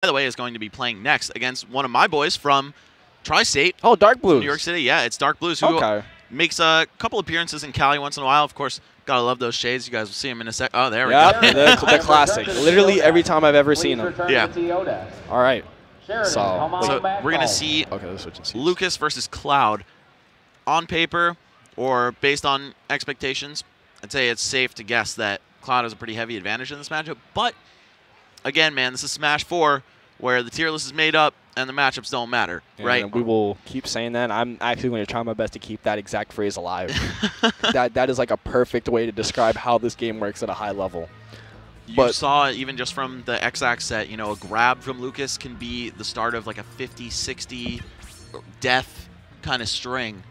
by the way, is going to be playing next against one of my boys from Tri-State. Oh, DarkBlues. New York City. Yeah, it's DarkBlues, who makes a couple appearances in Cali once in a while. Of course, gotta love those shades. You guys will see them in a sec. Oh, there we go. the classic. Literally every time I've ever seen them. Yeah. All right. So we're going to see Lucas versus Cloud. On paper, or based on expectations, I'd say it's safe to guess that Cloud has a pretty heavy advantage in this matchup. But, again, man, this is Smash 4, where the tier list is made up and the matchups don't matter, right? And we will keep saying that. I'm actually going to try my best to keep that exact phrase alive. that is like a perfect way to describe how this game works at a high level. You saw, even just from the X-Ax set, you know, a grab from Lucas can be the start of like a 50, 60 death kind of string.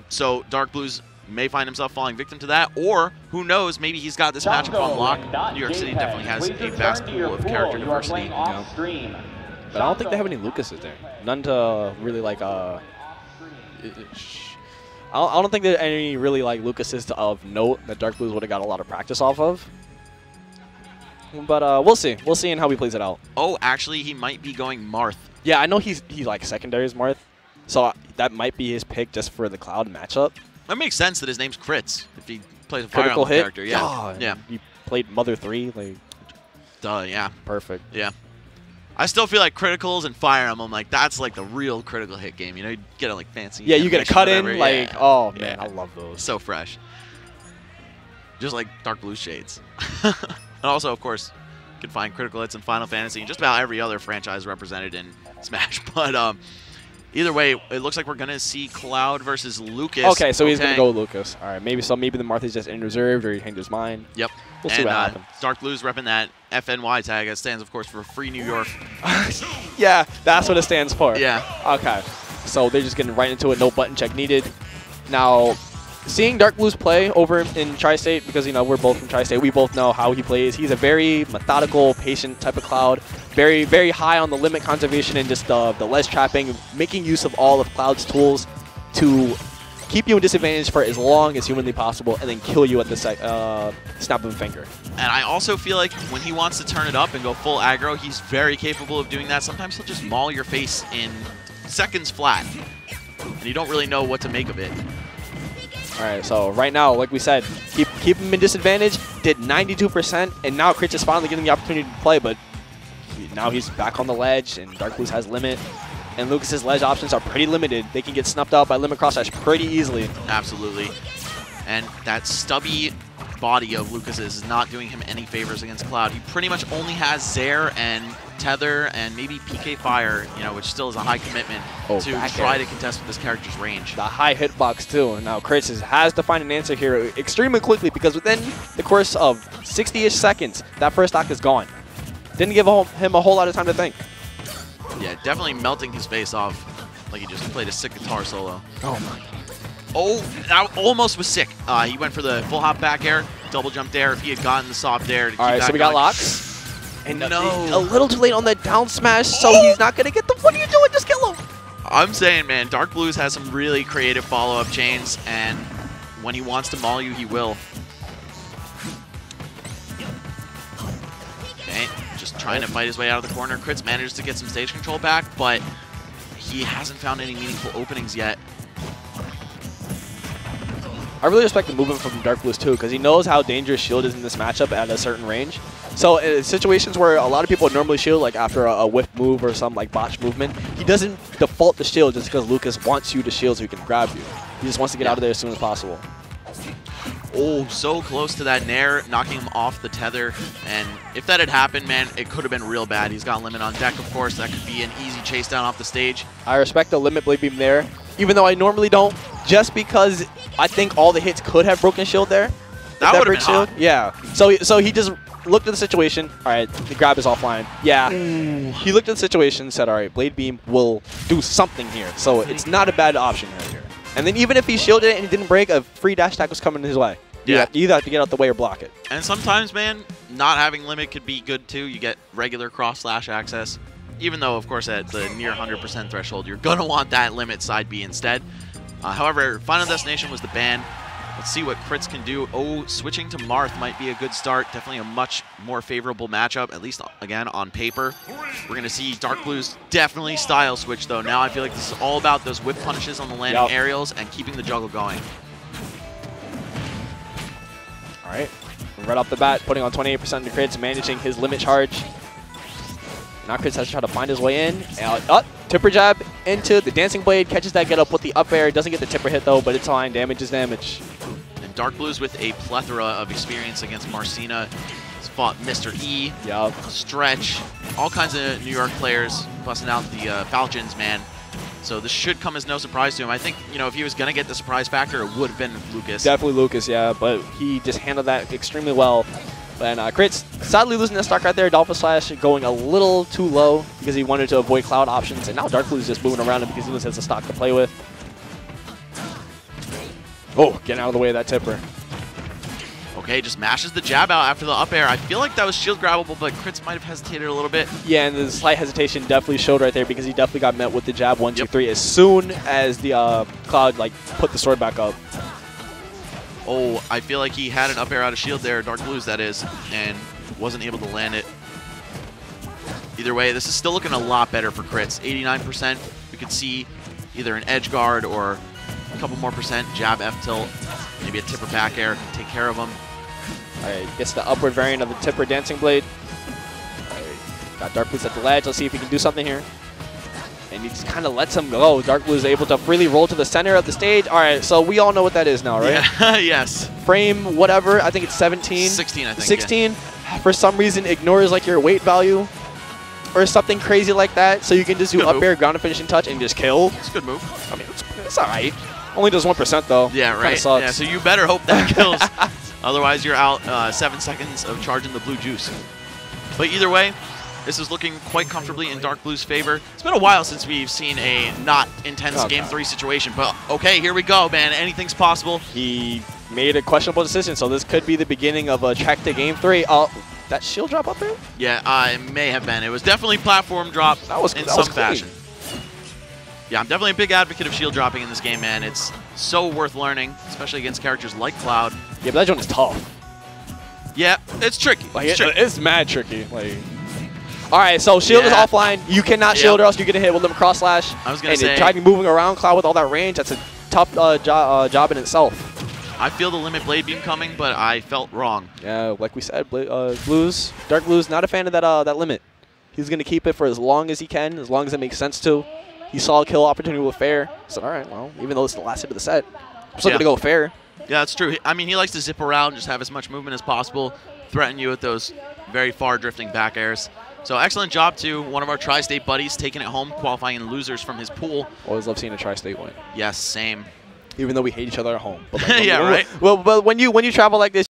So DarkBlues may find himself falling victim to that, or who knows, maybe he's got this matchup on lock. New York City definitely has a vast pool of character diversity. But I don't think they have any Lucases there. None to really like, I don't think there are any really like Lucases of note that DarkBlues would have got a lot of practice off of. But we'll see. We'll see in how he plays it out. Oh, actually, he might be going Marth. Yeah, I know he's like secondary as Marth. So that might be his pick just for the Cloud matchup. That makes sense that his name's Crits if he plays a critical hit character. Yeah, oh, yeah. He played Mother 3, like. Duh, yeah. Perfect. Yeah. I still feel like criticals and Fire Emblem, like that's like the real critical hit game. You know, you get it like fancy. Yeah, you get a cut in, like oh man, yeah. I love those. So fresh. Just like DarkBlues shades. And also, of course, you can find critical hits in Final Fantasy and just about every other franchise represented in Smash. But either way, it looks like we're gonna see Cloud versus Lucas. Okay, so he's gonna go with Lucas. All right, maybe the Marth is just in reserved or he changed his mind. Yep. We'll see what happens. DarkBlues repping that FNY tag. It stands, of course, for Free New York. Yeah, that's what it stands for. Yeah. Okay. So they're just getting right into it. No button check needed. Now, seeing DarkBlues play over in Tri-State, because, you know, we're both from Tri-State, we both know how he plays. He's a very methodical, patient type of Cloud. Very, very high on the limit conservation and just the ledge trapping, making use of all of Cloud's tools to keep you in disadvantage for as long as humanly possible and then kill you at the snap of a finger. And I also feel like when he wants to turn it up and go full aggro, he's very capable of doing that. Sometimes he'll just maul your face in seconds flat, and you don't really know what to make of it. All right, so right now, like we said, keep him in disadvantage, did 92%, and now Critch is finally getting the opportunity to play, but now he's back on the ledge, and DarkBlues has limit. And Lucas's ledge options are pretty limited. They can get snuffed out by limit cross slash pretty easily. Absolutely. And that stubby body of Lucas's is not doing him any favors against Cloud. He pretty much only has Zair and Tether and maybe PK Fire, you know, which still is a high commitment to try to contest with this character's range. The high hitbox too. Now Chris has to find an answer here extremely quickly because within the course of 60-ish seconds, that first stock is gone. Didn't give him a whole lot of time to think. Yeah, definitely melting his face off like he just played a sick guitar solo. Oh my. Oh, that almost was sick. He went for the full hop back air, double jump there. If he had gotten the soft air to keep that going. So we got locks. And no. A little too late on that down smash, so he's not going to get the... What are you doing? Just kill him. I'm saying, man, DarkBlues has some really creative follow-up chains, and when he wants to maul you, he will. Okay, just trying to fight his way out of the corner. Crits manages to get some stage control back, but he hasn't found any meaningful openings yet. I really respect the movement from DarkBlues too, because he knows how dangerous shield is in this matchup at a certain range. So in situations where a lot of people normally shield, like after a whiff move or some like botch movement, he doesn't default to shield just because Lucas wants you to shield so he can grab you. He just wants to get out of there as soon as possible. Oh, so close to that nair, knocking him off the tether. And if that had happened, man, it could have been real bad. He's got limit on deck, of course. That could be an easy chase down off the stage. I respect the limit blade beam there, even though I normally don't, just because I think all the hits could have broken shield there. That would have been shield. Hot. Yeah. So he just looked at the situation. All right, the grab is offline. Yeah. Ooh. He looked at the situation and said, all right, blade beam will do something here. So it's not a bad option right here. And then even if he shielded it and he didn't break, a free dash attack was coming his way. Yeah. You either have to get out the way or block it. And sometimes, man, not having limit could be good too. You get regular cross-slash access. Even though, of course, at the near 100% threshold, you're going to want that limit side B instead. However, Final Destination was the ban. Let's see what Crits can do. Oh, switching to Marth might be a good start. Definitely a much more favorable matchup, at least, again, on paper. We're going to see DarkBlues definitely style switch, though. Now I feel like this is all about those whip punishes on the landing aerials and keeping the juggle going. All right. Right off the bat, putting on 28% to Crits, managing his limit charge. Now Crits has to try to find his way in. Tipper jab into the Dancing Blade, catches that get up with the up air. Doesn't get the Tipper hit though, but it's fine. Damage is damage. And DarkBlues with a plethora of experience against Marcina. He's fought Mr. E, Stretch, all kinds of New York players, busting out the Falcons, man. So this should come as no surprise to him. I think, you know, if he was going to get the surprise factor, it would have been Lucas. Definitely Lucas, yeah, but he just handled that extremely well. And Crits sadly losing the stock right there. Dolphin Slash going a little too low because he wanted to avoid cloud options. And now DarkBlues is just moving around him because he has a stock to play with. Oh, getting out of the way of that Tipper. Okay, just mashes the jab out after the up air. I feel like that was shield grabbable, but Crits might have hesitated a little bit. Yeah, and the slight hesitation definitely showed right there because he definitely got met with the jab 1, 2, 3 as soon as the Cloud put the sword back up. Oh, I feel like he had an up air out of shield there, DarkBlues that is, and wasn't able to land it. Either way, this is still looking a lot better for Crits. 89%, we could see either an edge guard or a couple more percent, jab F tilt, maybe a Tipper back air, take care of him. All right, gets the upward variant of the Tipper Dancing Blade. All right, got DarkBlues at the ledge. Let's see if he can do something here. And he just kind of lets him go. DarkBlues is able to freely roll to the center of the stage. All right, so we all know what that is now, right? Yeah, yes. Frame, whatever. I think it's 17. 16, I think. 16. Yeah. For some reason, ignores your weight value or something crazy like that. So you can just do up air, ground and finishing touch, and just kill. It's a good move. I mean, it's all right. Only does 1% though. Yeah, right. Sucks. Yeah, so you better hope that kills. Otherwise, you're out 7 seconds of charging the blue juice. But either way, this is looking quite comfortably in DarkBlues' favor. It's been a while since we've seen a not intense Game 3 situation, but okay, here we go, man. Anything's possible. He made a questionable decision, so this could be the beginning of a track to Game 3. That shield drop up there? Yeah, it may have been. It was definitely platform drop in some fashion. Yeah, I'm definitely a big advocate of shield dropping in this game, man. It's so worth learning, especially against characters like Cloud. Yeah, but that joint is tough. Yeah, it's tricky. It's mad tricky. All right, so shield is offline. You cannot shield or else you get hit with limit cross slash. I was going to say. And driving, moving around Cloud with all that range, that's a tough job in itself. I feel the limit blade beam coming, but I felt wrong. Yeah, like we said, DarkBlues, not a fan of that limit. He's going to keep it for as long as he can, as long as it makes sense to. He saw a kill opportunity with fair. So, all right, well, even though it's the last hit of the set, I'm still going to go fair. Yeah, that's true. I mean, he likes to zip around, just have as much movement as possible, threaten you with those very far drifting back airs. So excellent job to one of our Tri-State buddies, taking it home, qualifying in losers from his pool. Always love seeing a Tri-State win. Yes, same. Even though we hate each other at home. But yeah, right. Well, when you travel like this,